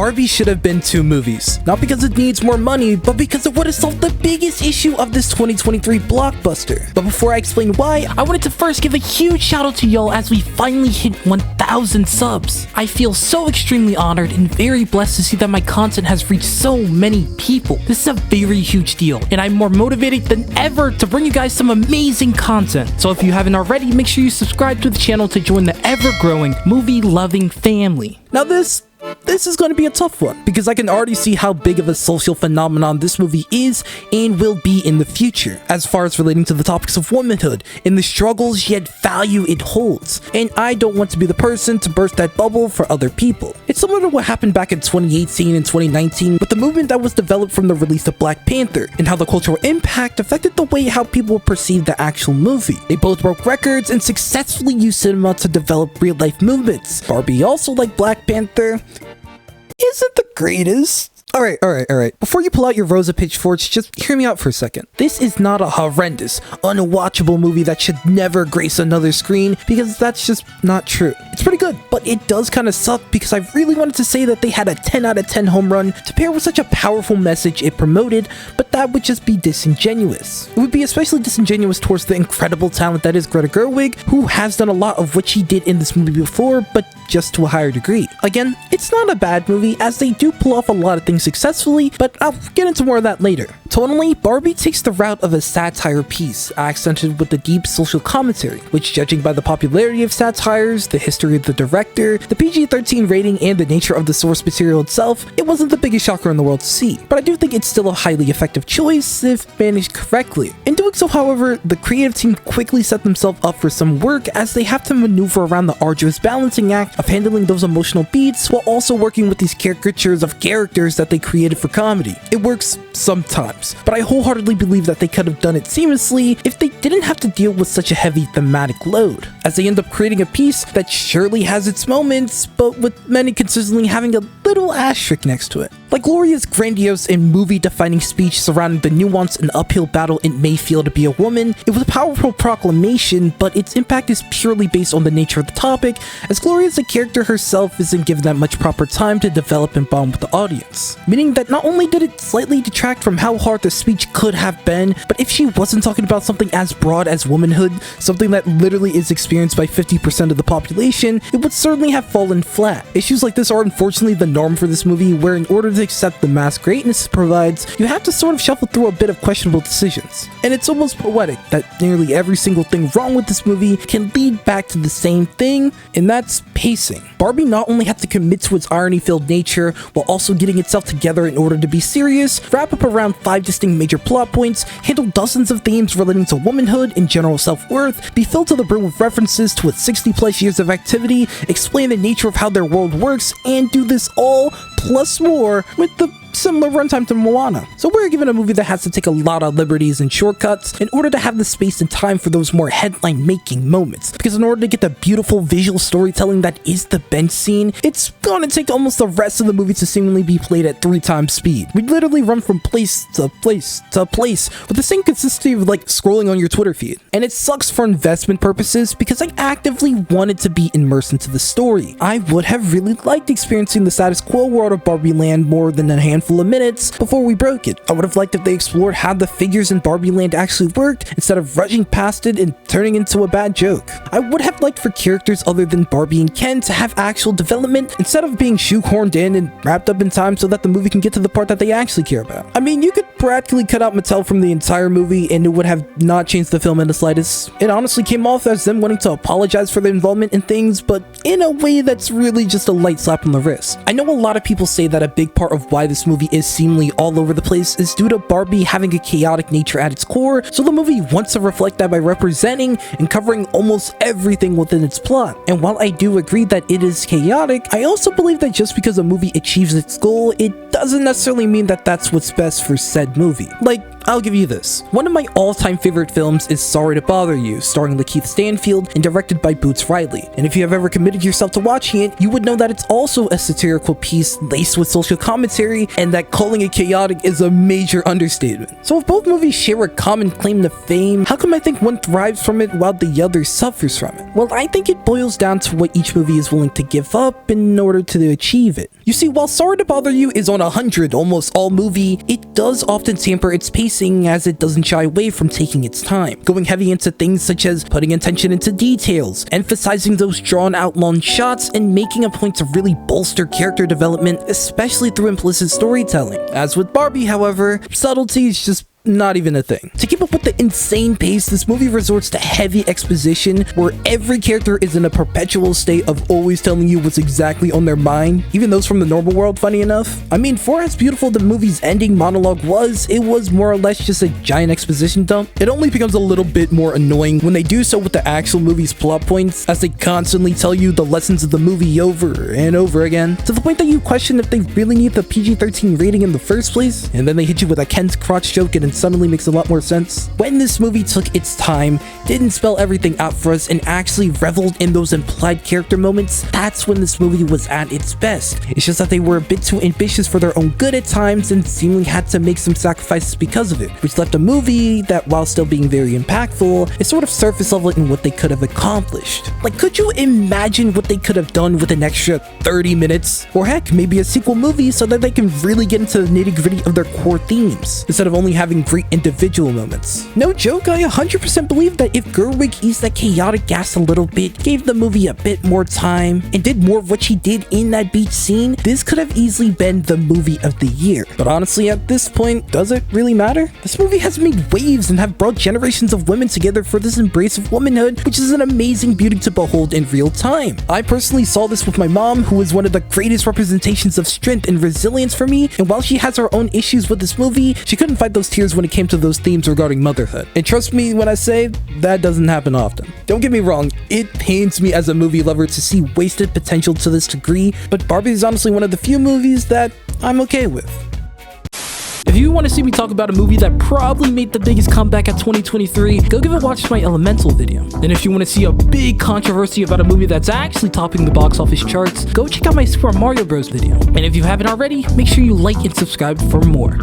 Barbie should have been 2 movies. Not because it needs more money, but because it would have solved the biggest issue of this 2023 blockbuster. But before I explain why, I wanted to first give a huge shout out to y'all as we finally hit 1,000 subs. I feel so extremely honored and very blessed to see that my content has reached so many people. This is a very huge deal, and I'm more motivated than ever to bring you guys some amazing content. So if you haven't already, make sure you subscribe to the channel to join the ever-growing movie-loving family. Now this is going to be a tough one, because I can already see how big of a social phenomenon this movie is and will be in the future, as far as relating to the topics of womanhood and the struggles yet value it holds. And I don't want to be the person to burst that bubble for other people. It's similar to what happened back in 2018 and 2019 with the movement that was developed from the release of Black Panther, and how the cultural impact affected the way how people perceived the actual movie. They both broke records and successfully used cinema to develop real-life movements. Barbie, also like Black Panther, isn't the greatest. Alright. Before you pull out your Rosa pitchforks, just hear me out for a second. This is not a horrendous, unwatchable movie that should never grace another screen, because that's just not true. It's pretty good, but it does kind of suck because I really wanted to say that they had a 10 out of 10 home run to pair with such a powerful message it promoted, but that would just be disingenuous. It would be especially disingenuous towards the incredible talent that is Greta Gerwig, who has done a lot of what she did in this movie before, but just to a higher degree. Again, it's not a bad movie, as they do pull off a lot of things successfully, but I'll get into more of that later. Tonally, Barbie takes the route of a satire piece, accented with the deep social commentary, which, judging by the popularity of satires, the history of the director, the PG-13 rating, and the nature of the source material itself, it wasn't the biggest shocker in the world to see. But I do think it's still a highly effective choice if managed correctly. In doing so, however, the creative team quickly set themselves up for some work, as they have to maneuver around the arduous balancing act of handling those emotional beats while also working with these caricatures of characters that they created for comedy. It works sometimes, but I wholeheartedly believe that they could have done it seamlessly if they didn't have to deal with such a heavy thematic load, as they end up creating a piece that surely has its moments, but with many consistently having a little asterisk next to it. Like Gloria's grandiose and movie-defining speech surrounding the nuanced and uphill battle it may feel to be a woman, it was a powerful proclamation, but its impact is purely based on the nature of the topic, as Gloria as a character herself isn't given that much proper time to develop and bond with the audience. Meaning that not only did it slightly detract from how hard the speech could have been, but if she wasn't talking about something as broad as womanhood, something that literally is experienced by 50% of the population, it would certainly have fallen flat. Issues like this are unfortunately the norm for this movie, where in order to accept the mass greatness it provides, you have to sort of shuffle through a bit of questionable decisions. And it's almost poetic that nearly every single thing wrong with this movie can lead back to the same thing, and that's pacing. Barbie not only had to commit to its irony-filled nature while also getting itself together in order to be serious, wrap up around 5 distinct major plot points, handle dozens of themes relating to womanhood and general self-worth, be filled to the brim with references to its 60+ years of activity, explain the nature of how their world works, and do this all plus more with the similar runtime to Moana. So we're given a movie that has to take a lot of liberties and shortcuts in order to have the space and time for those more headline-making moments. Because in order to get the beautiful visual storytelling that is the bench scene, it's gonna take almost the rest of the movie to seemingly be played at 3 times speed. We literally run from place to place to place with the same consistency of like scrolling on your Twitter feed. And it sucks for investment purposes because I actively wanted to be immersed into the story. I would have really liked experiencing the status quo world of Barbie Land more than a handful of minutes before we broke it. I would have liked if they explored how the figures in Barbie Land actually worked instead of rushing past it and turning into a bad joke. I would have liked for characters other than Barbie and Ken to have actual development instead of being shoehorned in and wrapped up in time so that the movie can get to the part that they actually care about. I mean, you could practically cut out Mattel from the entire movie and it would have not changed the film in the slightest. It honestly came off as them wanting to apologize for their involvement in things, but in a way that's really just a light slap on the wrist. I know a lot of people say that a big part of why this movie is seemingly all over the place is due to Barbie having a chaotic nature at its core, so the movie wants to reflect that by representing and covering almost everything within its plot. And while I do agree that it is chaotic, I also believe that just because a movie achieves its goal, it doesn't necessarily mean that that's what's best for said movie. Like, I'll give you this. One of my all-time favorite films is Sorry to Bother You, starring Lakeith Stanfield and directed by Boots Riley. And if you have ever committed yourself to watching it, you would know that it's also a satirical piece laced with social commentary, and that calling it chaotic is a major understatement. So if both movies share a common claim to fame, how come I think one thrives from it while the other suffers from it? Well, I think it boils down to what each movie is willing to give up in order to achieve it. You see, while Sorry to Bother You is on 100 almost all movie, it does often tamper its pacing as it doesn't shy away from taking its time, going heavy into things such as putting attention into details, emphasizing those drawn out long shots, and making a point to really bolster character development, especially through implicit storytelling. As with Barbie, however, subtlety is just not even a thing. To keep up with the insane pace, this movie resorts to heavy exposition where every character is in a perpetual state of always telling you what's exactly on their mind, even those from the normal world, funny enough. I mean, for as beautiful the movie's ending monologue was, it was more or less just a giant exposition dump. It only becomes a little bit more annoying when they do so with the actual movie's plot points, as they constantly tell you the lessons of the movie over and over again, to the point that you question if they really need the PG-13 rating in the first place, and then they hit you with a Ken's crotch joke and suddenly makes a lot more sense. When this movie took its time, didn't spell everything out for us, and actually reveled in those implied character moments, that's when this movie was at its best. It's just that they were a bit too ambitious for their own good at times and seemingly had to make some sacrifices because of it, which left a movie that, while still being very impactful, is sort of surface level in what they could have accomplished. Like, could you imagine what they could have done with an extra 30 minutes? Or heck, maybe a sequel movie so that they can really get into the nitty-gritty of their core themes, instead of only having great individual moments. No joke, I 100% believe that if Gerwig eased that chaotic gas a little bit, gave the movie a bit more time, and did more of what she did in that beach scene, this could have easily been the movie of the year. But honestly, at this point, does it really matter? This movie has made waves and have brought generations of women together for this embrace of womanhood, which is an amazing beauty to behold in real time. I personally saw this with my mom, who is one of the greatest representations of strength and resilience for me, and while she has her own issues with this movie, she couldn't fight those tears when it came to those themes regarding motherhood. And trust me when I say, that doesn't happen often. Don't get me wrong, it pains me as a movie lover to see wasted potential to this degree, but Barbie is honestly one of the few movies that I'm okay with. If you want to see me talk about a movie that probably made the biggest comeback at 2023, go give a watch to my Elemental video. And if you want to see a big controversy about a movie that's actually topping the box office charts, go check out my Super Mario Bros video. And if you haven't already, make sure you like and subscribe for more.